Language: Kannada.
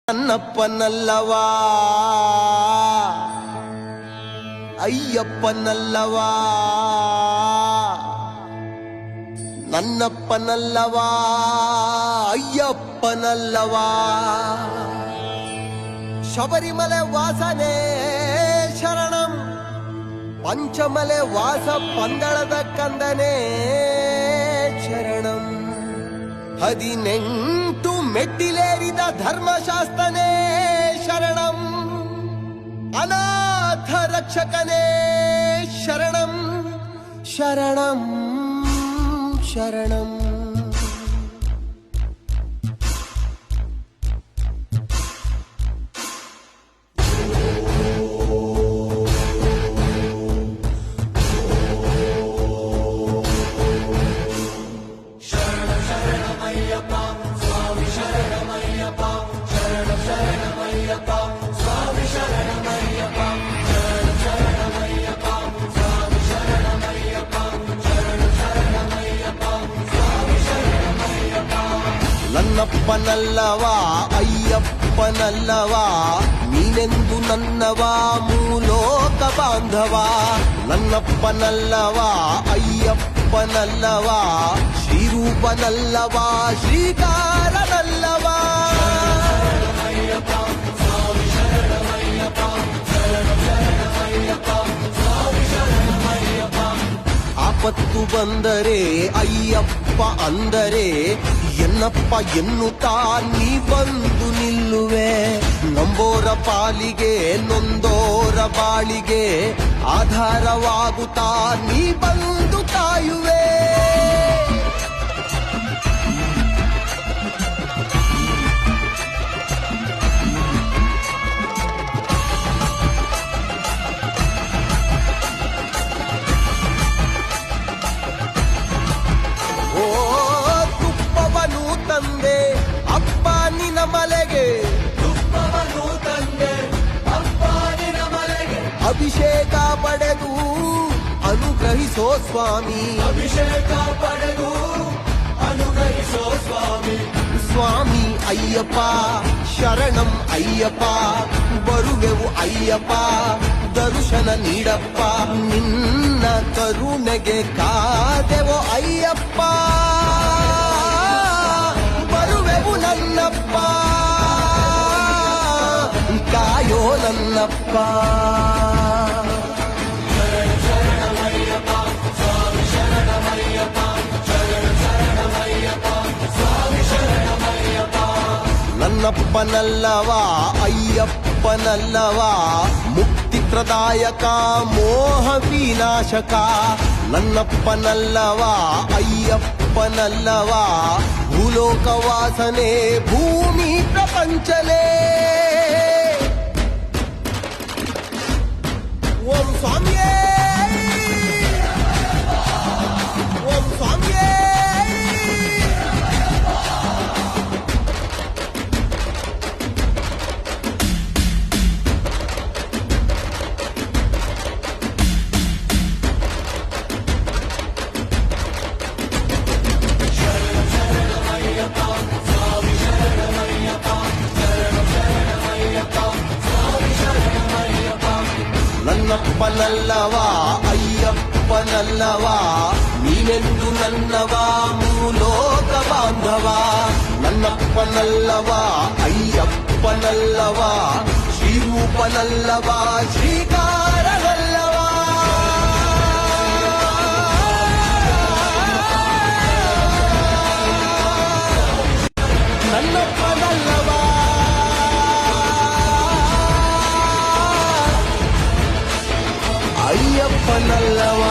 ನನ್ನಪ್ಪನಲ್ಲವಾ ಅಯ್ಯಪ್ಪನಲ್ಲವಾ ನನ್ನಪ್ಪನಲ್ಲವಾ ಅಯ್ಯಪ್ಪನಲ್ಲವಾ ಶಬರಿಮಲೆ ವಾಸನೆ ಶರಣಂ ಪಂಚಮಲೆ ವಾಸ ಪಂದಳದ ಕಂದನೆ ಶರಣಂ 18 ಮೆಟ್ಟಿಲೇರಿದ ಧರ್ಮಶಾಸ್ತ್ರನೇ ಶರಣಂ ಅನಾಥ ರಕ್ಷಕನೇ ಶರಣಂ ಶರಣಂ ಶರಣಂ ನನ್ನಪ್ಪನಲ್ಲವಾ ಅಯ್ಯಪ್ಪನಲ್ಲವಾ ನೀನೆಂದು ನನ್ನವಾ ಮೂಲೋಕ ಬಾಂಧವ ನನ್ನಪ್ಪನಲ್ಲವಾ ಅಯ್ಯಪ್ಪನಲ್ಲವಾ ಶ್ರೀರೂಪನಲ್ಲವಾ ಶ್ರೀಕಾರನಲ್ಲವಾ ಆಪತ್ತು ಬಂದರೆ ಅಯ್ಯಪ್ಪ ಅಂದರೆ ಎನ್ನಪ್ಪ ಎನ್ನುತ್ತಾ ನೀ ಬಂದು ನಿಲ್ಲುವೆ ನಂಬೋರ ಪಾಲಿಗೆ ನೊಂದೋರ ಬಾಳಿಗೆ ಆಧಾರವಾಗುತ್ತಾ ನೀ ಬಂದು ಕಾಯುವೆ ತಂದೆ ಅಪ್ಪ ನಿನ್ನ ಮಲೆಗೆ ತುಪ್ಪವನ್ನು ತಂದೆ ಅಪ್ಪ ನಿನ್ನ ಮಲೆಗೆ ಅಭಿಷೇಕ ಪಡೆದು ಅನುಗ್ರಹಿಸೋ ಸ್ವಾಮಿ ಅಭಿಷೇಕ ಪಡೆದು ಅನುಗ್ರಹಿಸೋ ಸ್ವಾಮಿ ಸ್ವಾಮಿ ಅಯ್ಯಪ್ಪ ಶರಣಂ ಅಯ್ಯಪ್ಪ ಬರುವೆವು ಅಯ್ಯಪ್ಪ ದರ್ಶನ ನೀಡಪ್ಪ ನಿನ್ನ ಕರುಣೆಗೆ ಕಾದೆವೋ ಅಯ್ಯಪ್ಪ ನನ್ನಪ್ಪ ಕಾಯೋ ನನ್ನಪ್ಪ ನನ್ನಪ್ಪನಲ್ಲವಾ ಅಯ್ಯಪ್ಪನಲ್ಲವಾ ಮುಕ್ತಿ ಪ್ರದಾಯಕ ಮೋಹ ವಿನಾಶಕ ನನ್ನಪ್ಪನಲ್ಲವಾ ಅಯ್ಯಪ್ಪನಲ್ಲವಾ ಭೂಲೋಕ ವಾಸನೆ ಭೂಮಿ ಪ್ರಪಂಚಲೇ ಓಂ ಸ್ವಾಮಿಯೇ ಓಂ ಸ್ವಾಮಿಯೇ ನನ್ನಪ್ಪನಲ್ಲವಾ ಅಯ್ಯಪ್ಪನಲ್ಲವಾ ನೀನೆಂದು ನನ್ನವಾ ಮೂಲೋಕ ಬಾಂಧವ ನನ್ನಪ್ಪನಲ್ಲವಾ ಅಯ್ಯಪ್ಪನಲ್ಲವಾ ಶ್ರೀರೂಪನಲ್ಲವಾ ಶ್ರೀಕಾರನಲ್ಲವಾ ನನ್ನಪ್ಪನಲ್ಲವಾ ಅಯ್ಯಪ್ಪನಲ್ಲವಾ